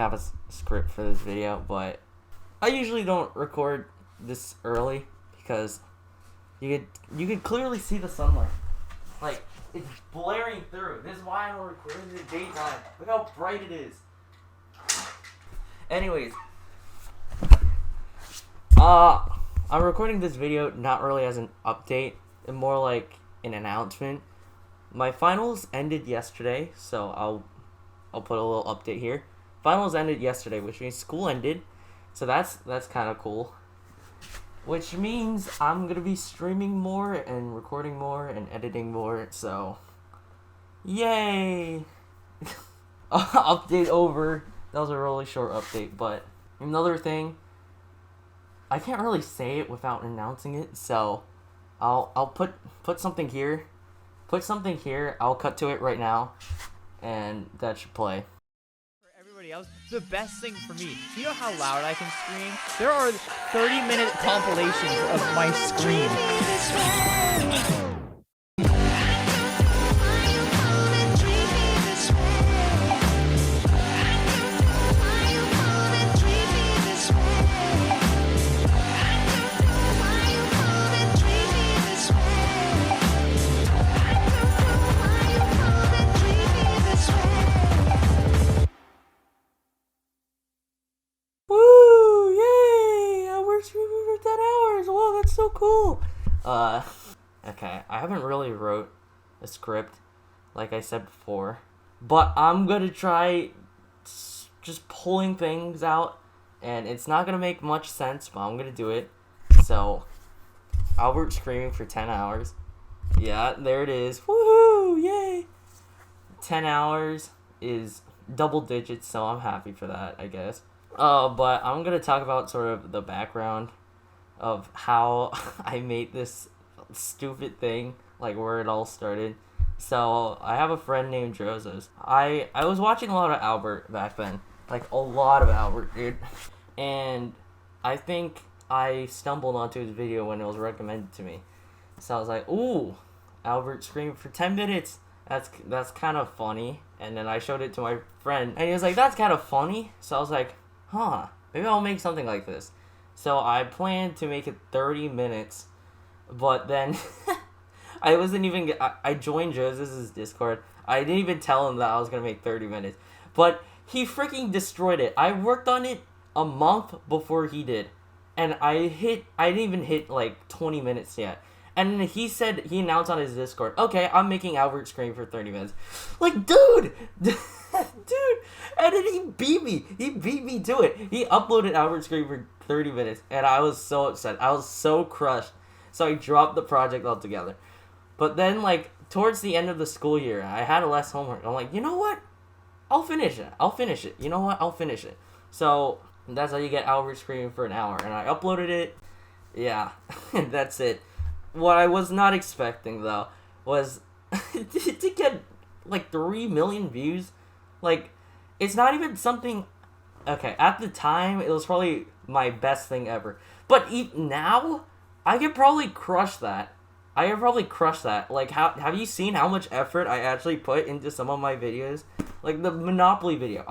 have a script for this video, but I usually don't record this early because you could clearly see the sunlight. Like, it's blaring through. This is why I'm recording in the daytime. Look how bright it is. Anyways, I'm recording this video not really as an update, and more like an announcement. My finals ended yesterday, so I'll put a little update here. Finals ended yesterday, which means school ended, so that's kind of cool. Which means I'm gonna be streaming more and recording more and editing more, so yay! Update over. That was a really short update, but another thing, I can't really say it without announcing it, so I'll put something here. Put something here, I'll cut to it right now, and that should play. For everybody else, the best thing for me, you know how loud I can scream? There are 30-minute compilations of my scream. So cool. Okay, I haven't really wrote a script like I said before, but I'm gonna try just pulling things out, and it's not gonna make much sense, but I'm gonna do it. So, Albert screaming for 10 hours. Yeah, there it is. Woohoo! Yay! 10 hours is double digits, so I'm happy for that, I guess. But I'm gonna talk about sort of the background of how I made this stupid thing, like where it all started. So I have a friend named Drozos. I was watching a lot of Albert back then, like a lot of Albert, dude. And I think I stumbled onto his video when it was recommended to me. So I was like, ooh, Albert screamed for 10 minutes. That's kind of funny. And then I showed it to my friend, and he was like, that's kind of funny. So I was like, huh, maybe I'll make something like this. So I planned to make it 30 minutes, but then I joined Joseph's Discord. I didn't even tell him that I was going to make 30 minutes, but he freaking destroyed it. I worked on it a month before he did, and I didn't even hit like 20 minutes yet. And he announced on his Discord, okay, I'm making Albert scream for 30 minutes. Like, dude! Dude! And then he beat me. He beat me to it. He uploaded Albert scream for 30 minutes, and I was so upset. I was so crushed. So I dropped the project altogether. But then, like, towards the end of the school year, I had less homework. I'm like, you know what? I'll finish it. You know what? I'll finish it. So that's how you get Albert screaming for an hour. And I uploaded it. Yeah, and that's it. What I was not expecting, though, was to get, like, 3 million views. Like, it's not even something... Okay, at the time, it was probably my best thing ever. But now, I could probably crush that. Like, have you seen how much effort I actually put into some of my videos? Like, the Monopoly video.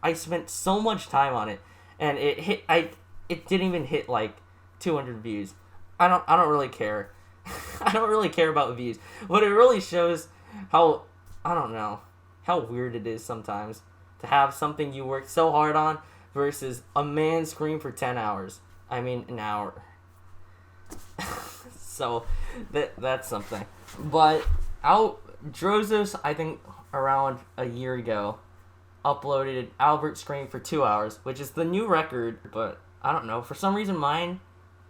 I spent so much time on it. And it didn't even hit, like, 200 views. I don't really care. I don't really care about views. But it really shows how, I don't know, how weird it is sometimes to have something you worked so hard on versus a man scream for 10 hours. I mean, an hour. So, that's something. But Drozos, I think around a year ago, uploaded Albert scream for 2 hours, which is the new record, but I don't know. For some reason, mine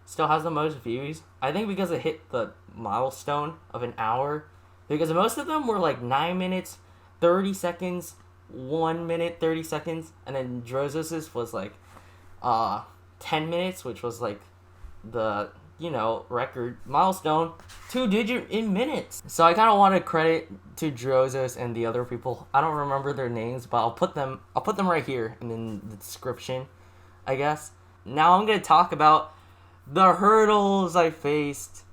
still has the most views. I think because it hit the milestone of an hour. Because most of them were like 9 minutes, 30 seconds, 1 minute, 30 seconds. And then Drozos's was like 10 minutes, which was like the, record milestone. 2-digit in minutes. So I kind of want to credit to Drozos and the other people. I don't remember their names, but I'll put them right here and in the description, I guess. Now I'm going to talk about the hurdles I faced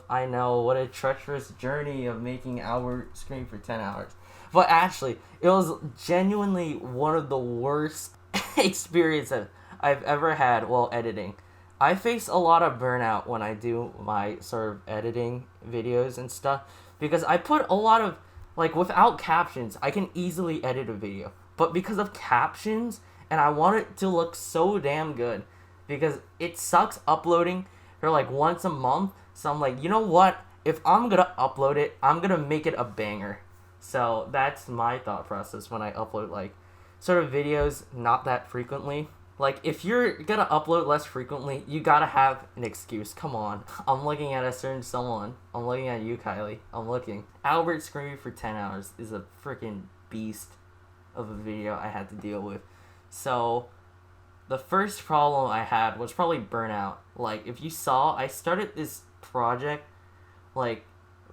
I know, what a treacherous journey of making Albert scream for 10 hours. But actually, it was genuinely one of the worst experience that I've ever had while editing. I face a lot of burnout when I do my sort of editing videos and stuff because I put a lot of, like, without captions, I can easily edit a video. But because of captions, and I want it to look so damn good because it sucks uploading for like once a month. So I'm like, you know what? If I'm gonna upload it, I'm gonna make it a banger. So that's my thought process when I upload, like, sort of videos not that frequently. Like, if you're gonna upload less frequently, you gotta have an excuse. Come on. I'm looking at a certain someone. I'm looking at you, Kylie. I'm looking. Albert screaming for 10 hours is a freaking beast of a video I had to deal with. So, the first problem I had was probably burnout. Like, if you saw, I started this project, like,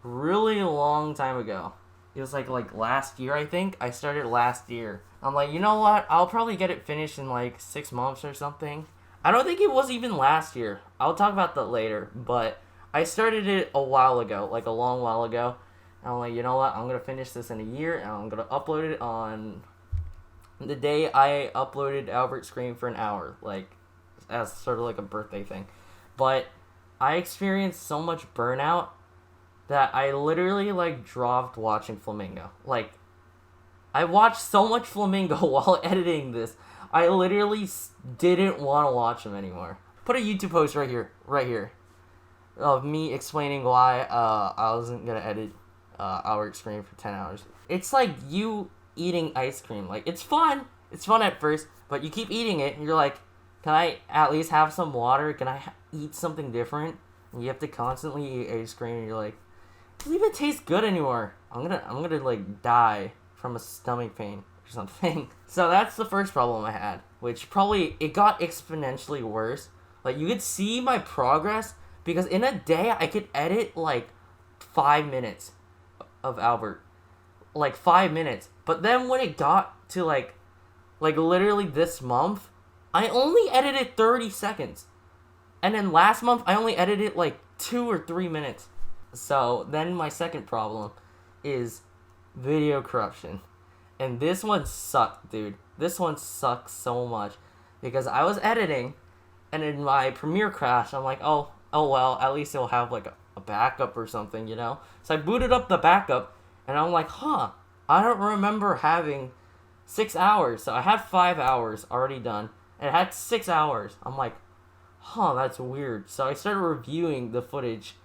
really long time ago. It was, like last year, I think. I started last year. I'm like, you know what? I'll probably get it finished in, like, 6 months or something. I don't think it was even last year. I'll talk about that later. But I started it a while ago, like, a long while ago. And I'm like, you know what? I'm going to finish this in a year, and I'm going to upload it on the day I uploaded Albert Scream for an hour, like, as sort of like a birthday thing. But I experienced so much burnout that I literally, like, dropped watching Flamingo. Like, I watched so much Flamingo while editing this. I literally didn't want to watch him anymore. Put a YouTube post right here, of me explaining why I wasn't gonna edit Albert Scream for 10 hours. It's like you eating ice cream. Like, it's fun at first, but you keep eating it and you're like, can I at least have some water? Can I eat something different? And you have to constantly eat ice cream and you're like, it doesn't even taste good anymore. I'm gonna like die from a stomach pain or something. So that's the first problem I had, which probably it got exponentially worse. Like, you could see my progress because in a day I could edit like 5 minutes of Albert. Like 5 minutes. But then when it got to like literally this month, I only edited 30 seconds. And then last month I only edited like 2 or 3 minutes. So then my second problem is video corruption. And this one sucked, dude. This one sucks so much. Because I was editing, and in my Premiere crashed. I'm like, oh well, at least it'll have like a backup or something, you know? So I booted up the backup, and I'm like, I don't remember having 6 hours. So I had 5 hours already done, and it had 6 hours. I'm like, that's weird. So I started reviewing the footage,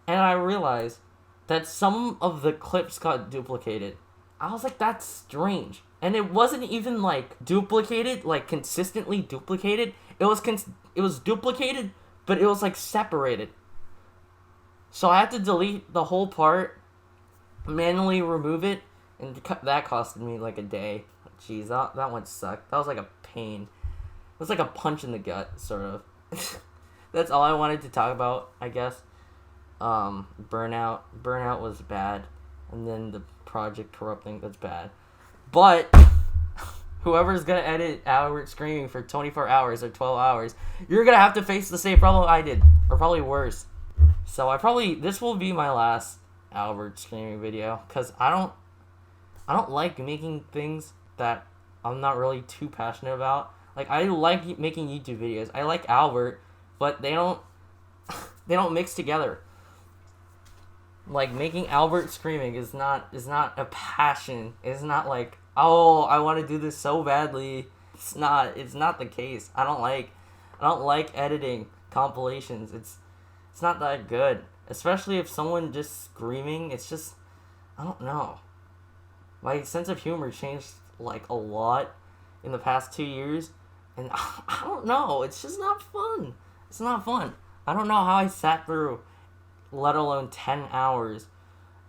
and I realized that some of the clips got duplicated. I was like, that's strange. And it wasn't even like duplicated, like consistently duplicated. It was duplicated, but it was like separated. So I had to delete the whole part, manually remove it, and that costed me like a day. Jeez, that one sucked. That was like a pain. It was like a punch in the gut, sort of. That's all I wanted to talk about, I guess. Burnout was bad, and then the project corrupting, that's bad. But whoever's gonna edit Albert screaming for 24 hours or 12 hours, you're gonna have to face the same problem I did, or probably worse. So this will be my last Albert screaming video, because I don't like making things that I'm not really too passionate about. Like, I like making YouTube videos. I like Albert, but they don't mix together. Like, making Albert screaming is not a passion. It's not like, oh, I want to do this so badly. It's not the case. I don't like editing compilations. It's not that good. Especially if someone just screaming, it's just, I don't know. My sense of humor changed like a lot in the past 2 years, and I don't know. It's just not fun. It's not fun. I don't know how I sat through, let alone 10 hours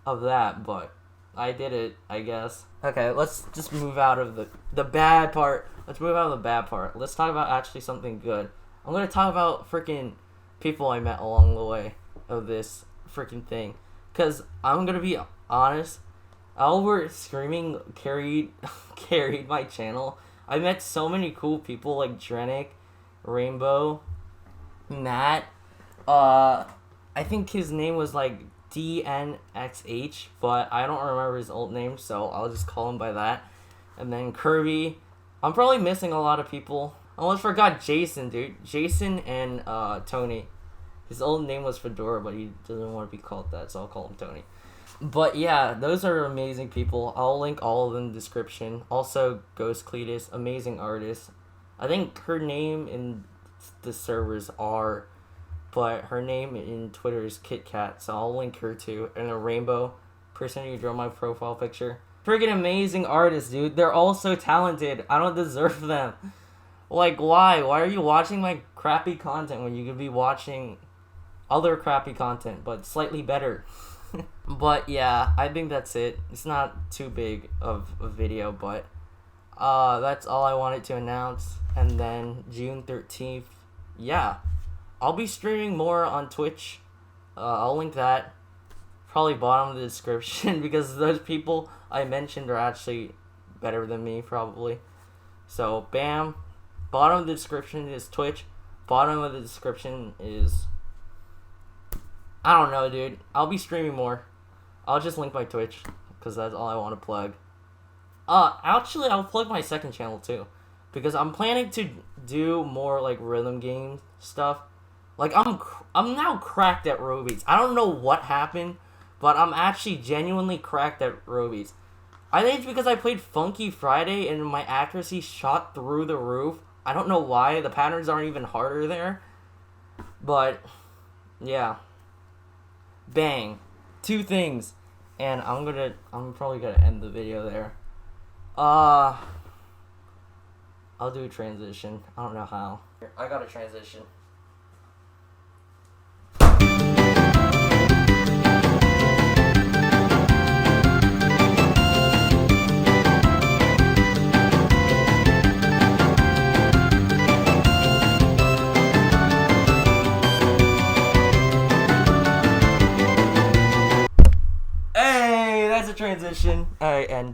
of that, but I did it, I guess. Okay, let's just move out of the bad part. Let's move out of the bad part. Let's talk about actually something good. I'm going to talk about freaking people I met along the way of this freaking thing. Because I'm going to be honest, Albert Screaming carried my channel. I met so many cool people like DxnH, Rainbow, Matt, I think his name was like DxnH, but I don't remember his old name, so I'll just call him by that. And then Kirby, I'm probably missing a lot of people. I almost forgot Jason, dude. Jason and Tony. His old name was Fedora, but he doesn't want to be called that, so I'll call him Tony. But yeah, those are amazing people. I'll link all of them in the description. Also, Ghost Cletus, amazing artist. I think her name in the servers are, but her name in Twitter is KitKat, so I'll link her too. And a Rainbow person who drew my profile picture. Freaking amazing artists, dude. They're all so talented. I don't deserve them. Like, why? Why are you watching my crappy content when you could be watching other crappy content, but slightly better? But yeah, I think that's it. It's not too big of a video, but that's all I wanted to announce. And then June 13th, yeah, I'll be streaming more on Twitch. I'll link that. Probably bottom of the description because those people I mentioned are actually better than me, probably. So, bam. Bottom of the description is Twitch. Bottom of the description is... I don't know, dude. I'll be streaming more. I'll just link my Twitch because that's all I want to plug. Actually, I'll plug my second channel too, because I'm planning to do more like rhythm game stuff. Like I'm now cracked at Robeats. I don't know what happened, but I'm actually genuinely cracked at Robeats. I think it's because I played Funky Friday and my accuracy shot through the roof. I don't know why. The patterns aren't even harder there. But yeah. Bang. 2 things. And I'm probably gonna end the video there. I'll do a transition. I don't know how. I got a transition. Hey, that's a transition. Alright, end.